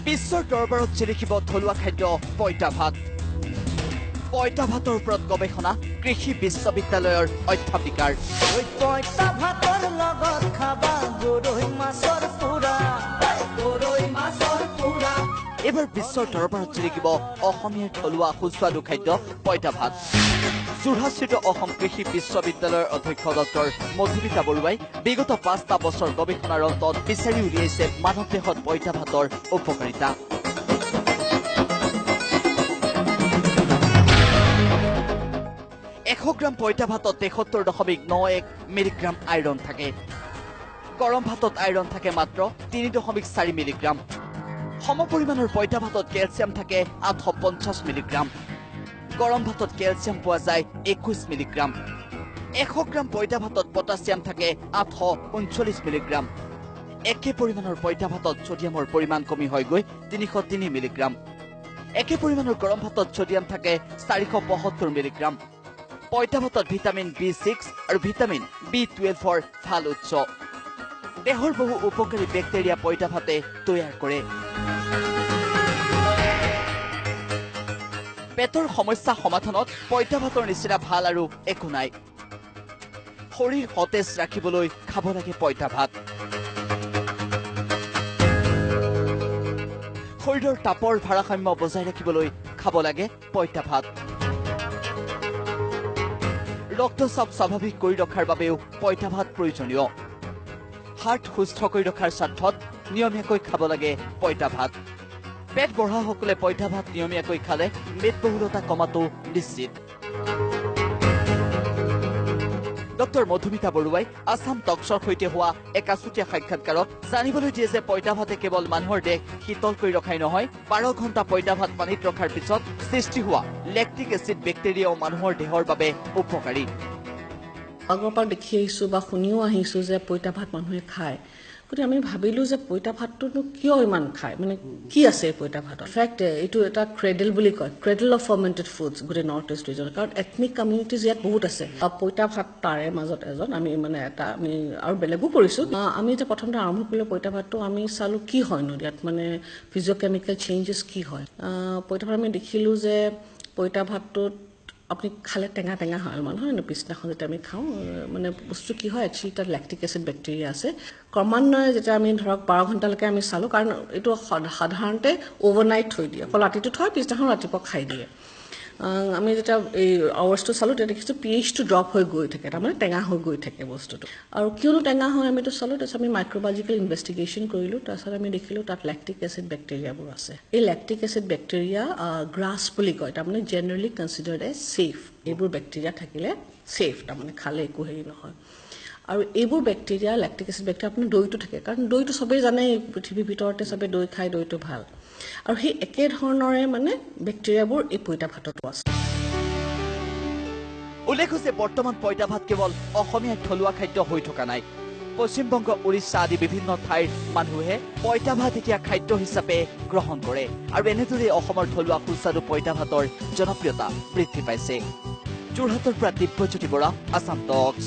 বিশ্বৰ দৰবাৰত জিলিকিব থলুৱা খাদ্য পইতা ভাত। পইতা ভাতৰ ওপৰত গৱেষণা কৃষি বিশ্ববিদ্যালয়ৰ অধ্যাপিকাৰ। পইতা ভাতৰ লগত খাবা গৰৈ মাছৰ পোৰা, গৰৈ মাছৰ পোৰা। এইবাৰ বিশ্বৰ দৰবাৰত জিলিকিব অসমীয়াৰ থলুৱা সুস্বাদু খাদ্য পইতা ভাত। যোৰহাটস্থিত অসম কৃষি বিশ্ববিদ্যালয়ৰ অধ্যক্ষ ডক্টৰ মধুমিতা বৰুৱাই বিগত ৫টা বছৰ গৱেষণাৰ অন্তত বিচাৰি উলিয়াইছে মানৱ দেহত পইতা ভাতৰ উপকাৰিতা। ১০০ গ্ৰাম পইতা ভাতত ৭৩.৯১ মিলিগ্ৰাম আইৰণ থাকে। গৰম ভাতত আইৰণ থাকে মাত্ৰ ৩.৪ মিলিগ্ৰাম। সমপৰিমাণৰ পইতা ভাতত কেলছিয়াম থাকে ৮৫০ মিলিগ্ৰাম। গৰম ভাতত কেলছিয়াম পোৱা যায় ২১ মিলিগ্ৰাম। ১০০ গ্ৰাম পইতা ভাতত পটাছিয়াম থাকে ৮৩৯ মিলিগ্ৰাম। একে পৰিমাণৰ পইতা ভাতত ছডিয়ামৰ পৰিমাণ কমি হৈ গৈ ৩০৩ মিলিগ্ৰাম। একে পৰিমাণৰ গৰম ভাতত ছডিয়াম থাকে ৪৭৫ মিলিগ্ৰাম। পইতা ভাতত ভিটামিন B6 আৰু ভিটামিন B12ৰ ভাল উৎস। দেহৰ বহু উপকাৰী বেক্টেৰিয়া পইতা ভাতে তৈয়াৰ কৰে। পেটৰ সমস্যা সমাধানত পইতা ভাতৰ নিচিনা ভাল আৰু একো নাই। শৰীৰ সতেজ ৰাখিবলৈ খাব লাগে পইতা ভাত। শৰীৰৰ তাপৰ ভাৰসাম্য বজাই ৰাখিবলৈ খাব লাগে পইতা ভাত। ৰক্তচাপ স্বাভাৱিক কৰি ৰখাৰ বাবেও পইতা ভাত প্ৰয়োজনীয়। হাৰ্ট সুস্থ কৰি ৰখাৰ স্বাৰ্থত নিয়মীয়াকৈ খাব লাগে পইতা ভাত। পেট বঢ়াসকলে পইতা ভাত নিয়মীয়াকৈ খালে মেদবহুলতা কমাটো নিশ্চিত। ডক্টৰ মধুমিতা বৰুৱাই আছাম টক্সৰ সৈতে হোৱা এক আছুতীয়া সাক্ষাৎকাৰত জানিবলৈ দিয়ে যে পইতা ভাতে কেৱল মানুহৰ দেহ শীতল কৰি ৰখাই নহয়, ১২ ঘণ্টা পইতা ভাত পানীত ৰখাৰ পিছত সৃষ্টি হোৱা লেক্টিক এচিড বেক্টেৰিয়াও মানুহৰ দেহৰ বাবে উপকাৰী। আগৰ পৰা দেখি আহিছোঁ বা শুনিও আহিছোঁ যে পইতা ভাত মানুহে খায়। গতিকে আমি ভাবিলোঁ যে পইতা ভাতটোনো কিয় ইমান খায়, মানে কি আছে এই পইতা ভাতত। ইনফেক্ট এইটো এটা ক্ৰেডল বুলি কয়, ক্ৰেডল অফ ফাৰ্মেণ্টেড ফুডছ গোটেই নৰ্থ ইষ্ট ৰিজনত, কাৰণ এথনিক কমিউনিটিজ ইয়াত বহুত আছে। পইতা ভাত তাৰে মাজত এজন আমি আৰু বেলেগো কৰিছোঁ। আমি এতিয়া প্ৰথমতে আৰম্ভ কৰিলোঁ পইতা ভাতটো, আমি চালোঁ কি হয়নো ইয়াত, মানে ফিজিঅ'কেমিকেল চেঞ্জেছ কি হয়। পইতা ভাত আমি দেখিলোঁ যে পইতা ভাতটোত আপুনি খালে টেঙা টেঙা হয় অলপমান, হয় ন। পিছদিনাখন যেতিয়া আমি খাওঁ, মানে বস্তু কি হয়, একচুৱেলি তাত লেক্টিক এচিড বেক্টেৰিয়া আছে। ক্ৰমান্বয়ে যেতিয়া আমি ধৰক ১২ ঘণ্টালৈকে আমি চালোঁ, কাৰণ এইটো সাধাৰণতে অ'ভাৰনাইট থৈ দিয়ে, অকল ৰাতিটো থয়, পিছদিনাখন ৰাতিপুৱা খাই দিয়ে। আমি যেতিয়া এই আৱাৰ্ছটো চালোঁ, তেতিয়া দেখিছোঁ pH-টো ড্ৰপ হৈ গৈ থাকে, তাৰমানে টেঙা হৈ গৈ থাকে বস্তুটো। আৰু কিয়নো টেঙা হয় আমিতো চালোঁ, তাৰপিছত আমি মাইক্ৰ'বায়'লজিকেল ইনভেষ্টিগেশ্যন কৰিলোঁ, তাৰপিছত আমি দেখিলোঁ তাত লেক্টিক এচিড বেক্টেৰিয়াবোৰ আছে। এই লেক্টিক এচিড বেক্টেৰিয়া গ্ৰাছ বুলি কয়, তাৰমানে জেনেৰেলি কনচিডাৰ্ড এজ ছেফ। এইবোৰ বেক্টেৰিয়া থাকিলে ছেফ, তাৰমানে খালে একো হেৰি নহয়। আৰু এইবোৰ বেক্টেৰিয়া, লেক্টিক এচিড বেক্টেৰিয়া আপোনাৰ দৈটো থাকে, কাৰণ দৈটো চবেই জানে পৃথিৱীৰ ভিতৰতে চবেই দৈ খায়, দৈটো ভাল। আৰু সেই একে ধৰণৰে মানে বেক্টেৰিয়াবোৰ এই পইতা ভাততো আছে। উল্লেখ হৈছে বৰ্তমান পইতা ভাত কেৱল অসমীয়াৰ থলুৱা খাদ্য হৈ থকা নাই। পশ্চিমবংগ, উৰিষ্যা আদি বিভিন্ন ঠাইৰ মানুহে পইতা ভাত এতিয়া খাদ্য হিচাপে গ্ৰহণ কৰে। আৰু এনেদৰে অসমৰ থলুৱা সুস্বাদু পইতা ভাতৰ জনপ্ৰিয়তা বৃদ্ধি পাইছে। যোৰহাটৰ পৰা দিব্যজ্যোতি বৰা, আছাম টক্স।